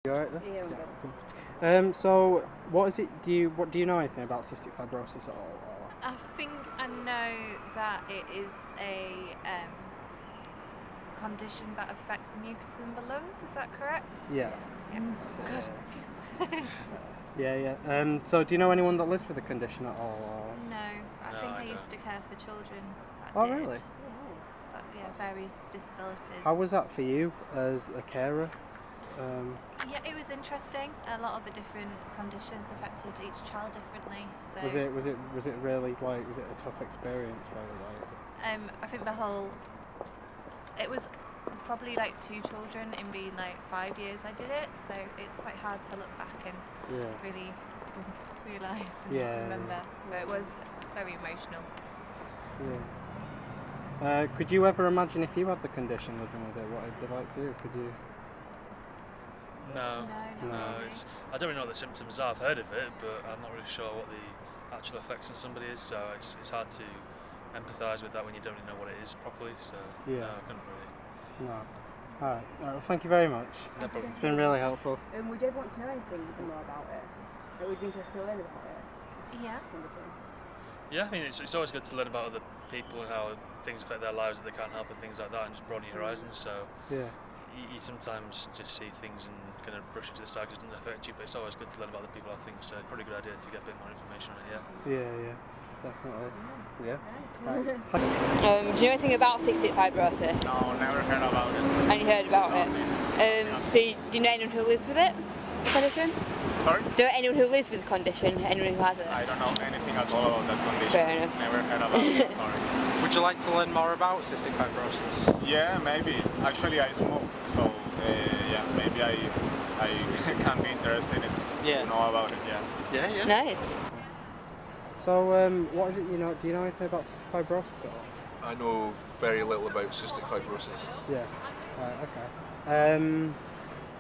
You alright there? Yeah, I'm good. Cool. So what is it? Do you know anything about cystic fibrosis at all? Or? I think I know that it is a condition that affects the mucus in the lungs. Is that correct? Yeah. Yeah. That's it, Good. yeah. So do you know anyone that lives with the condition at all? Or? No, I No, think I I used to don't. care for children that Oh, did. really? But yeah, various disabilities. How was that for you as a carer? Yeah, it was interesting. A lot of the different conditions affected each child differently. So Was it really like was it a tough experience for you? Like? I think it was probably like 2 children in being like 5 years I did it, so it's quite hard to look back and Yeah. really realise and Yeah, remember. But it was very emotional. Yeah. Could you ever imagine if you had the condition living with it, what it'd be like for you? Could you? No, No, not really. I don't really know what the symptoms are. I've heard of it, but I'm not really sure what the actual effects on somebody is. So it's hard to empathise with that when you don't really know what it is properly. So Yeah. no, I couldn't really. No. Alright. Well, thank you very much. No problem. It's been really helpful. Would you ever want to know anything more about it? Like, would you be interested to learn about it? Yeah. Condition? Yeah, I mean it's always good to learn about other people and how things affect their lives that they can't help and things like that, and just broaden your horizons. So Yeah. you sometimes just see things and kind of brush it to the side because it doesn't affect you, but it's always good to learn about other people, I think, so it's probably a good idea to get a bit more information on it, Yeah. Definitely. Yeah. Do you know anything about cystic fibrosis? No, never heard about it. And you heard about it? So do you know anyone who lives with it? The condition? Sorry? Do you know anyone who lives with the condition? Anyone who has it? I don't know anything at all about that condition. Fair enough. Never heard about it, sorry. Would you like to learn more about cystic fibrosis? Yeah, maybe. Actually, I smoke, so yeah, maybe I can be interested in Yeah. to know about it, yeah. Yeah. Nice. So what is it? Do you know anything about cystic fibrosis at all? I know very little about cystic fibrosis. Yeah. Okay.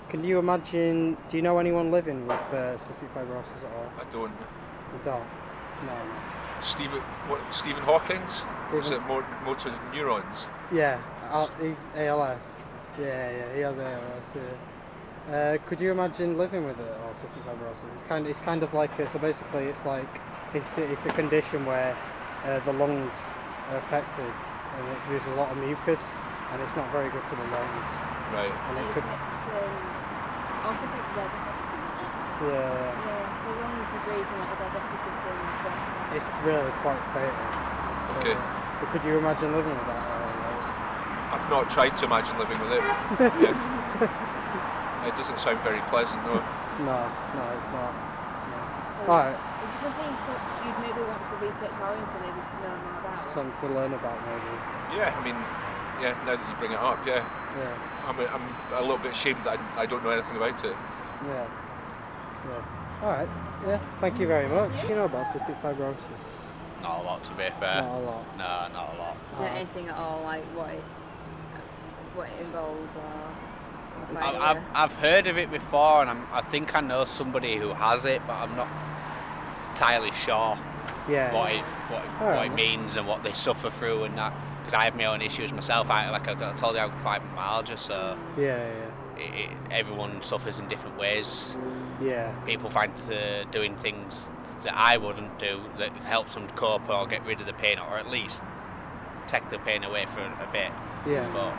Can you imagine? Do you know anyone living with cystic fibrosis at all? I don't. You don't. No. Stephen Hawking's? Was it motor neurons? Yeah. ALS. Yeah. He has ALS. Yeah. Could you imagine living with it or cystic fibrosis? It's kind of like so basically it's like it's a condition where the lungs are affected and it produces a lot of mucus and it's not very good for the lungs. Right. And it could. Also affects the digestive system, isn't it? Yeah. Yeah, so lungs are breathing like the digestive system and stuff. It's really quite fatal. Okay. But could you imagine living with that? I've not tried to imagine living with it. Yeah. It doesn't sound very pleasant, no. No, it's not. No. Alright, Is it something that you'd maybe want to research more into, maybe know more about? something to learn about maybe. Yeah, I mean, yeah, now that you bring it up, yeah. Yeah, I'm a little bit ashamed that I don't know anything about it. yeah. Alright, yeah, thank you very much. You know about cystic fibrosis? Not a lot, to be fair. Not a lot. No, not a lot. Do you know anything at all, like what it involves or? I've heard of it before, and I think I know somebody who has it, but I'm not entirely sure Yeah. what it means and what they suffer through and that. Because I have my own issues myself. I told you, I've got fibromyalgia, so Yeah. everyone suffers in different ways. Yeah. People find doing things that I wouldn't do that helps them cope or get rid of the pain, or at least take the pain away for a bit. Yeah. But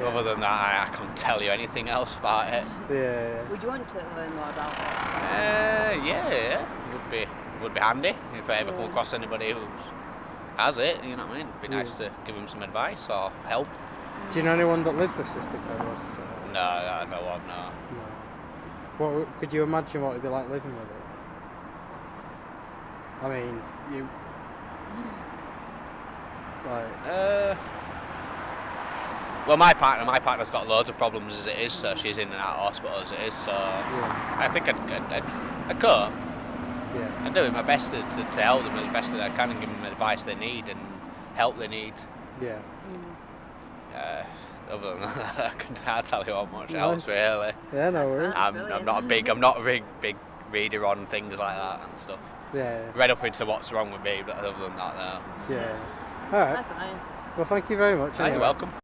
other than that, I can't tell you anything else about it. Yeah. Would you want to learn more about it? Yeah, it would be handy if I ever come across anybody who has it. You know what I mean? It'd be nice to give them some advice or help. Do you know anyone that lives with cystic fibrosis? No, I know of no. No. What could you imagine what it'd be like living with it? I mean, you. Like. Well, my partner's got loads of problems as it is, so she's in and out of hospital as it is. So Yeah. I think I'd cope. Yeah. I'm doing my best to help them as best as I can and give them advice they need and help they need. Yeah. Other than that, I can't tell you how much Nice. else really. Yeah. No worries. That's I'm brilliant. not a big reader on things like that and stuff. Yeah. Read up into what's wrong with me, but other than that, no. Yeah. All right. That's fine. Well, thank you very much. You're anyway. welcome.